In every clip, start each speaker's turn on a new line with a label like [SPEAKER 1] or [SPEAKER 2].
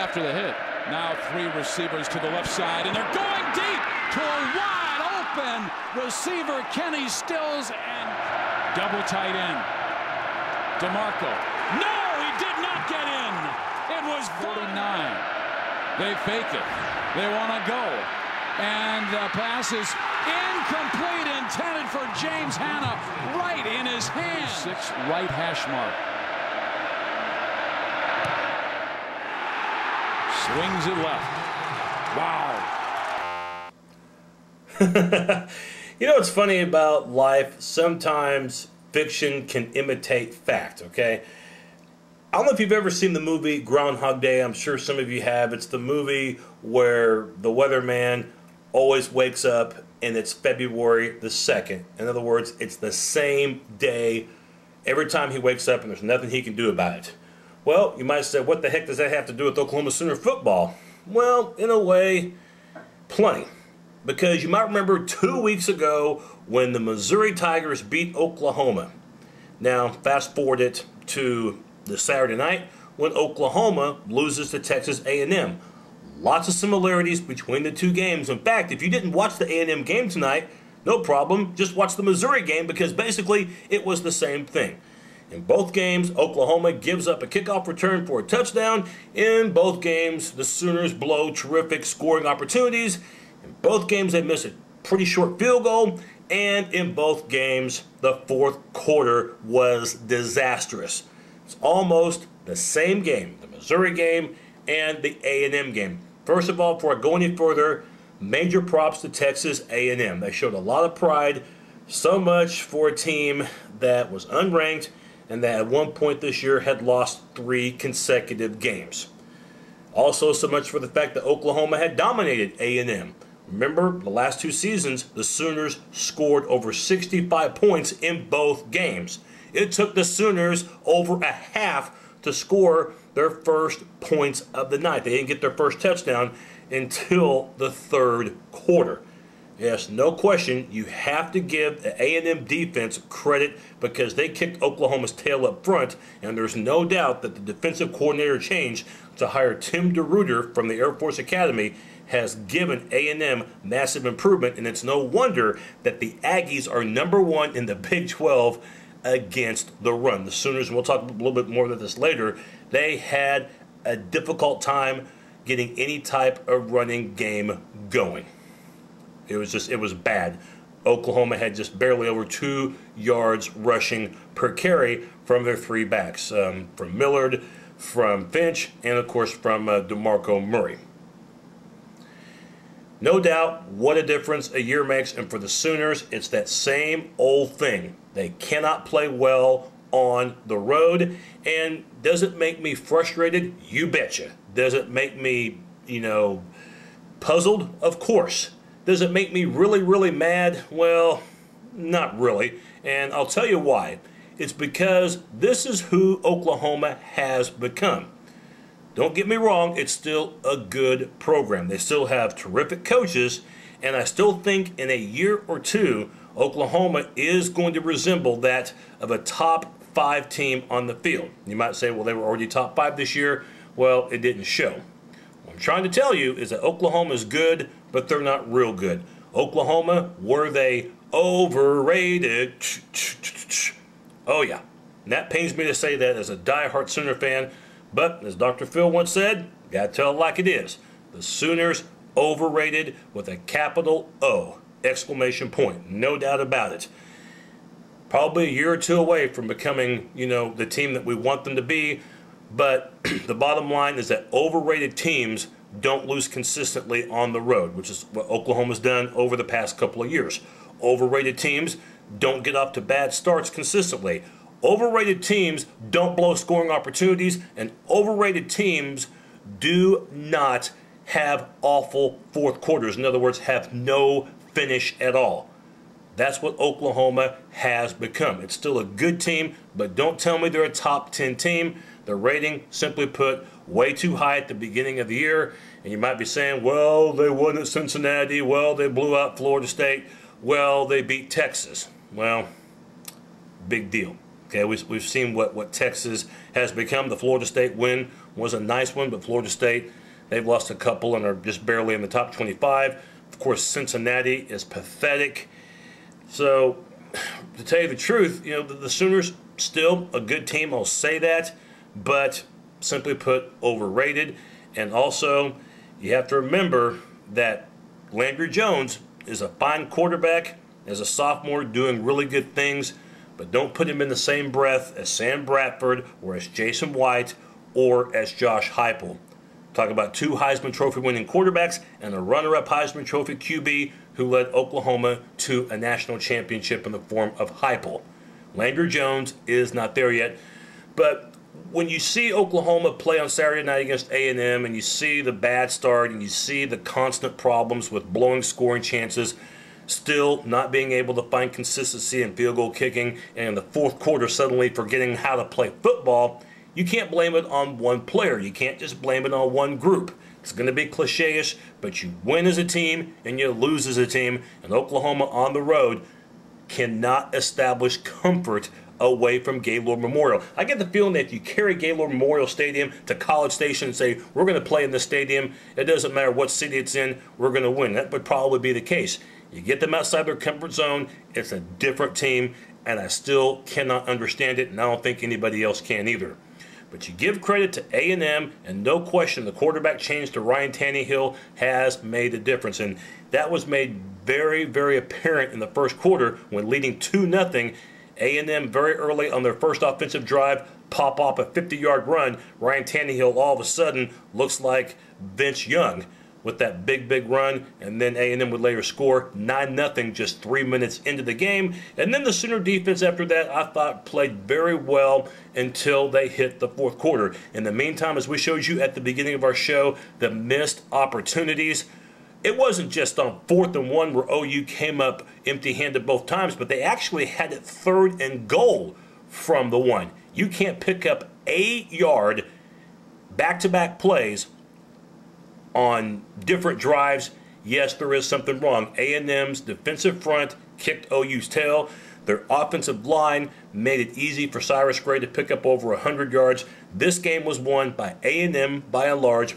[SPEAKER 1] after the hit. Now 3 receivers to the left side, and they're going deep to a wide open receiver. Kenny Stills and double tight end. DeMarco. No, he did not get in. It was 49. They fake it. They want to go. And the pass is incomplete, intended for James Hanna, right in his hand. 6 right hash mark. Swings it left. Wow.
[SPEAKER 2] You know what's funny about life? Sometimes fiction can imitate fact, okay? I don't know if you've ever seen the movie Groundhog Day. I'm sure some of you have. It's the movie where the weatherman always wakes up and it's February the 2nd. In other words, it's the same day every time he wakes up and there's nothing he can do about it. Well, you might say, what the heck does that have to do with Oklahoma Sooner football? Well, in a way, plenty. Because you might remember 2 weeks ago when the Missouri Tigers beat Oklahoma. Now, fast forward it to the Saturday night when Oklahoma loses to Texas A&M. Lots of similarities between the two games. In fact, if you didn't watch the A&M game tonight, no problem. Just watch the Missouri game because basically it was the same thing. In both games, Oklahoma gives up a kickoff return for a touchdown. In both games, the Sooners blow terrific scoring opportunities. In both games, they miss a pretty short field goal. And in both games, the fourth quarter was disastrous. It's almost the same game, the Missouri game and the A&M game. First of all, before I go any further, major props to Texas A&M. They showed a lot of pride, so much for a team that was unranked and that at one point this year had lost 3 consecutive games. Also, so much for the fact that Oklahoma had dominated A&M. Remember, the last 2 seasons, the Sooners scored over 65 points in both games. It took the Sooners over a half to score their first points of the night. They didn't get their first touchdown until the 3rd quarter. Yes, no question, you have to give the A&M defense credit because they kicked Oklahoma's tail up front, and there's no doubt that the defensive coordinator change to hire Tim DeRuyter from the Air Force Academy has given A&M massive improvement, and it's no wonder that the Aggies are #1 in the Big 12 against the run. The Sooners, and we'll talk a little bit more about this later, they had a difficult time getting any type of running game going. It was bad. Oklahoma had just barely over 2 yards rushing per carry from their 3 backs, from Millard, from Finch, and of course from DeMarco Murray. No doubt, what a difference a year makes, and for the Sooners, it's that same old thing. They cannot play well on the road, and does it make me frustrated? You betcha. Does it make me, puzzled? Of course. Does it make me really, really mad? Well, not really, and I'll tell you why. It's because this is who Oklahoma has become. Don't get me wrong, it's still a good program. They still have terrific coaches, and I still think in a year or 2, Oklahoma is going to resemble that of a top 5 team on the field. You might say, well, they were already top 5 this year. Well, it didn't show. What I'm trying to tell you is that Oklahoma is good, but they're not real good. Oklahoma, were they overrated? Oh, yeah. And that pains me to say that as a diehard Sooner fan, but as Dr. Phil once said, gotta tell it like it is. The Sooners overrated with a capital O! Exclamation point. No doubt about it. Probably a year or 2 away from becoming, the team that we want them to be, but the bottom line is that overrated teams don't lose consistently on the road, which is what Oklahoma's done over the past couple of years. Overrated teams don't get off to bad starts consistently. Overrated teams don't blow scoring opportunities, and overrated teams do not have awful fourth quarters. In other words, have no finish at all. That's what Oklahoma has become. It's still a good team, but don't tell me they're a top 10 team. Their rating, simply put, way too high at the beginning of the year. And you might be saying, well, they won at Cincinnati. Well, they blew out Florida State. Well, they beat Texas. Well, big deal. Okay, we've seen what Texas has become. The Florida State win was a nice one, but Florida State, they've lost a couple and are just barely in the top 25. Of course, Cincinnati is pathetic. So, to tell you the truth, the Sooners still a good team, I'll say that, but simply put, overrated. And also, you have to remember that Landry Jones is a fine quarterback, as a sophomore doing really good things, but don't put him in the same breath as Sam Bradford or as Jason White or as Josh Heupel. Talk about two Heisman Trophy winning quarterbacks and a runner-up Heisman Trophy QB who led Oklahoma to a national championship in the form of Heupel. Landry Jones is not there yet, but when you see Oklahoma play on Saturday night against A&M and you see the bad start and you see the constant problems with blowing scoring chances, still not being able to find consistency in field goal kicking, and in the fourth quarter suddenly forgetting how to play football, you can't blame it on one player. You can't just blame it on one group. It's going to be cliche-ish, but you win as a team and you lose as a team, and Oklahoma on the road cannot establish comfort away from Gaylord Memorial. I get the feeling that if you carry Gaylord Memorial Stadium to College Station and say, we're going to play in this stadium, it doesn't matter what city it's in, we're going to win. That would probably be the case. You get them outside their comfort zone, it's a different team, and I still cannot understand it, and I don't think anybody else can either. But you give credit to A&M, and no question the quarterback change to Ryan Tannehill has made a difference. And that was made very, very apparent in the first quarter when leading 2-0. A&M very early on their first offensive drive pop off a 50-yard run. Ryan Tannehill all of a sudden looks like Vince Young with that big, big run, and then A&M would later score 9-0 just 3 minutes into the game. And then the Sooner defense after that, I thought, played very well until they hit the fourth quarter. In the meantime, as we showed you at the beginning of our show, the missed opportunities, it wasn't just on 4th and 1 where OU came up empty-handed both times, but they actually had it 3rd and goal from the 1. You can't pick up 8-yard back-to-back plays on different drives. Yes, there is something wrong. A&M's defensive front kicked OU's tail. Their offensive line made it easy for Cyrus Gray to pick up over 100 yards. This game was won by A&M by and large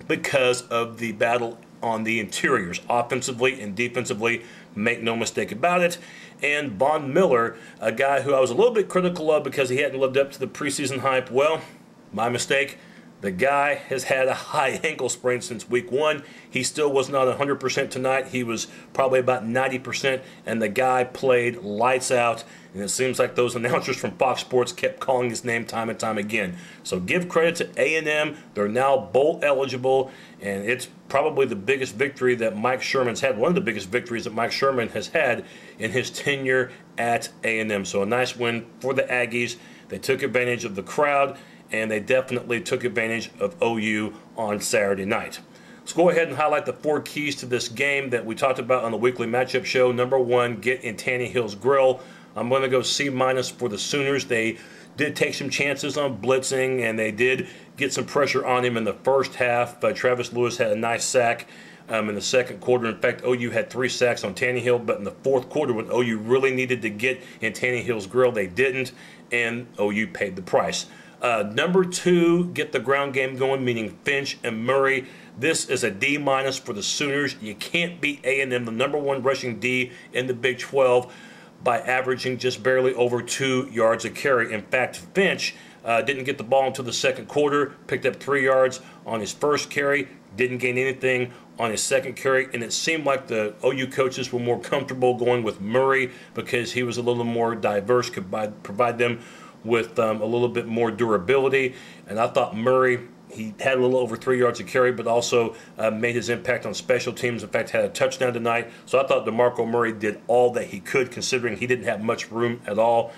[SPEAKER 2] because of the battle on the interiors, offensively and defensively, make no mistake about it. And Von Miller, a guy who I was a little bit critical of because he hadn't lived up to the preseason hype, well, my mistake. The guy has had a high ankle sprain since week 1. He still was not 100% tonight. He was probably about 90%, and the guy played lights out. And it seems like those announcers from Fox Sports kept calling his name time and time again. So give credit to A&M. They're now bowl eligible, and it's probably the biggest victory that Mike Sherman's had, one of the biggest victories that Mike Sherman has had in his tenure at A&M. So a nice win for the Aggies. They took advantage of the crowd, and they definitely took advantage of OU on Saturday night. Let's go ahead and highlight the 4 keys to this game that we talked about on the weekly matchup show. Number 1, get in Tannehill's grill. I'm going to go C- for the Sooners. They did take some chances on blitzing, and they did get some pressure on him in the first half. Travis Lewis had a nice sack in the second quarter. In fact, OU had 3 sacks on Tannehill, but in the fourth quarter when OU really needed to get in Tannehill's grill, they didn't, and OU paid the price. Number 2, get the ground game going, meaning Finch and Murray. This is a D- for the Sooners. You can't beat A&M, the number 1 rushing D in the Big 12, by averaging just barely over 2 yards a carry. In fact, Finch didn't get the ball until the second quarter, picked up 3 yards on his first carry, didn't gain anything on his second carry, and it seemed like the OU coaches were more comfortable going with Murray because he was a little more diverse, could provide them with a little bit more durability. And I thought Murray, he had a little over 3 yards a carry, but also made his impact on special teams. In fact, had a touchdown tonight. So I thought DeMarco Murray did all that he could, considering he didn't have much room at all.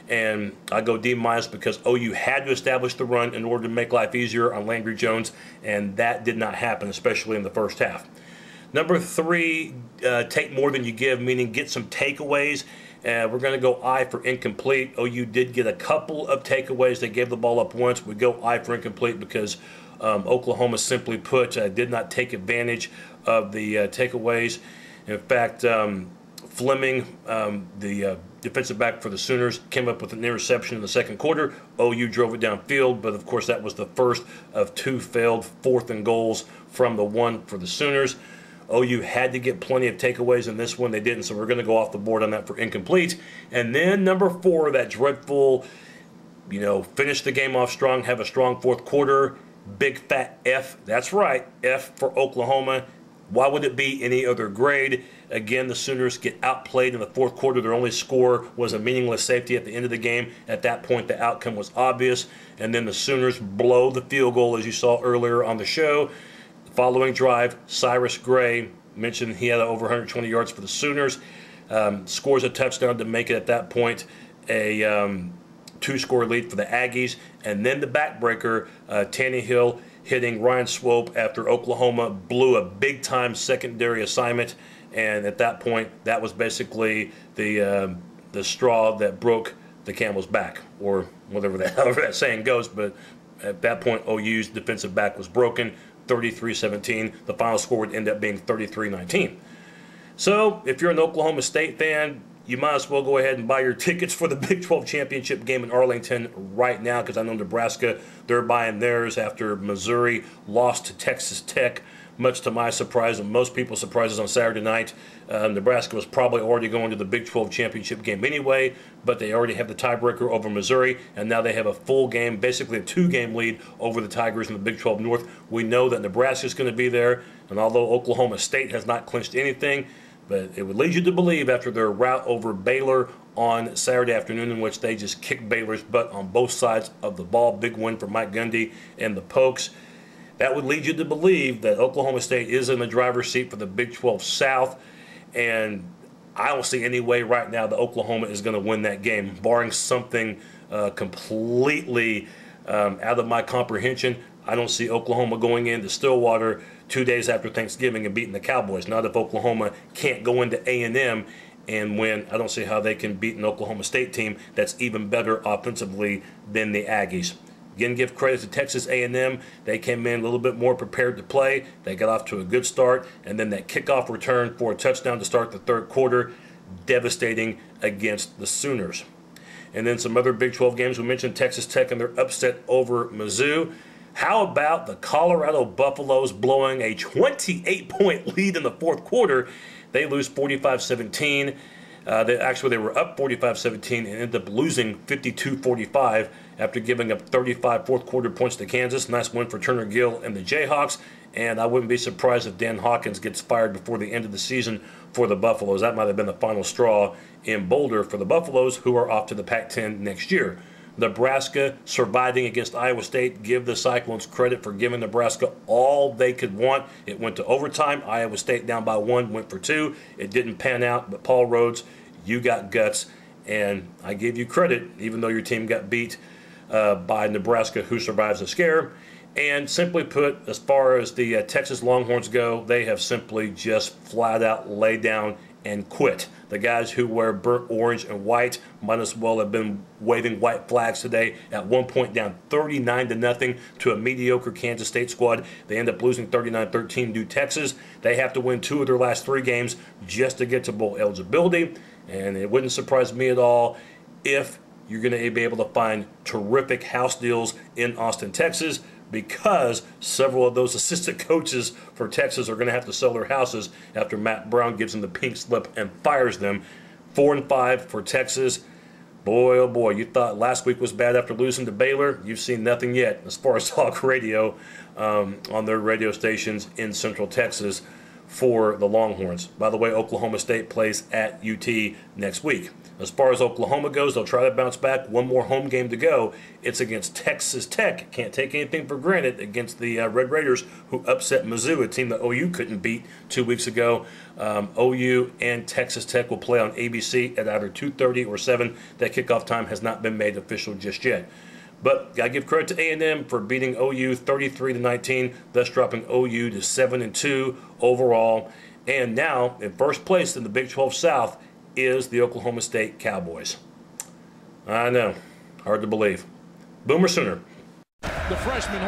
[SPEAKER 2] And I go D- because OU had to establish the run in order to make life easier on Landry Jones, and that did not happen, especially in the first half. Number 3, take more than you give, meaning get some takeaways. We're going to go I for incomplete. OU did get a couple of takeaways. They gave the ball up once. We go I for incomplete because Oklahoma, simply put, did not take advantage of the takeaways. In fact, Fleming, the defensive back for the Sooners, came up with an interception in the second quarter. OU drove it downfield, but of course that was the first of 2 failed 4th and goals from the one for the Sooners. OU had to get plenty of takeaways in this one. They didn't, so we're going to go off the board on that for incomplete. And then number 4, that dreadful, finish the game off strong, have a strong 4th quarter. Big fat F. That's right, F for Oklahoma. Why would it be any other grade? Again, the Sooners get outplayed in the 4th quarter. Their only score was a meaningless safety at the end of the game. At that point, the outcome was obvious. And then the Sooners blow the field goal, as you saw earlier on the show. Following drive, Cyrus Gray, mentioned he had over 120 yards for the Sooners, scores a touchdown to make it at that point a 2-score lead for the Aggies. And then the backbreaker, Tannehill, hitting Ryan Swope after Oklahoma blew a big-time secondary assignment. And at that point, that was basically the straw that broke the camel's back, or however that saying goes. But at that point, OU's defensive back was broken, 33-17. The final score would end up being 33-19. So if you're an Oklahoma State fan, you might as well go ahead and buy your tickets for the Big 12 championship game in Arlington right now, because I know Nebraska, they're buying theirs after Missouri lost to Texas Tech, much to my surprise and most people's surprises on Saturday night. Nebraska was probably already going to the Big 12 championship game anyway, but they already have the tiebreaker over Missouri, and now they have a full game, basically a 2-game lead over the Tigers in the Big 12 North. We know that Nebraska is going to be there, and although Oklahoma State has not clinched anything, but it would lead you to believe after their rout over Baylor on Saturday afternoon, in which they just kicked Baylor's butt on both sides of the ball. Big win for Mike Gundy and the Pokes. That would lead you to believe that Oklahoma State is in the driver's seat for the Big 12 South. And I don't see any way right now that Oklahoma is going to win that game, barring something completely out of my comprehension. I don't see Oklahoma going into Stillwater 2 days after Thanksgiving and beating the Cowboys. Not if Oklahoma can't go into A&M and win. I don't see how they can beat an Oklahoma State team that's even better offensively than the Aggies. Again, give credit to Texas A&M. They came in a little bit more prepared to play. They got off to a good start, and then that kickoff return for a touchdown to start the 3rd quarter, devastating against the Sooners. And then some other Big 12 games. We mentioned Texas Tech and their upset over Mizzou. How about the Colorado Buffaloes blowing a 28-point lead in the 4th quarter? They lose 45-17. They were up 45-17 and ended up losing 52-45 after giving up 35 4th-quarter points to Kansas. Nice win for Turner Gill and the Jayhawks. And I wouldn't be surprised if Dan Hawkins gets fired before the end of the season for the Buffaloes. That might have been the final straw in Boulder for the Buffaloes, who are off to the Pac-10 next year. Nebraska surviving against Iowa State. Give the Cyclones credit for giving Nebraska all they could want. It went to overtime. Iowa State down by 1, went for 2. It didn't pan out, but Paul Rhodes, you got guts, and I give you credit, even though your team got beat by Nebraska, who survives the scare. And simply put, as far as the Texas Longhorns go, they have simply just flat out laid down and quit. The guys who wear burnt orange and white might as well have been waving white flags today. At one point down 39-0 to a mediocre Kansas State squad. They end up losing 39-13 to Texas. They have to win 2 of their last 3 games just to get to bowl eligibility. And it wouldn't surprise me at all if you're going to be able to find terrific house deals in Austin, Texas, because several of those assistant coaches for Texas are going to have to sell their houses after Matt Brown gives them the pink slip and fires them. 4-5 for Texas. Boy, oh boy, you thought last week was bad after losing to Baylor. You've seen nothing yet as far as talk radio on their radio stations in Central Texas for the Longhorns. By the way, Oklahoma State plays at UT next week. As far as Oklahoma goes, they'll try to bounce back. One more home game to go. It's against Texas Tech. Can't take anything for granted against the Red Raiders, who upset Mizzou, a team that OU couldn't beat 2 weeks ago. OU and Texas Tech will play on ABC at either 2:30 or 7. That kickoff time has not been made official just yet. But I give credit to A&M for beating OU 33-19, thus dropping OU to 7-2 overall. And now, in first place in the Big 12 South is the Oklahoma State Cowboys. I know, hard to believe. Boomer Sooner.
[SPEAKER 1] The freshman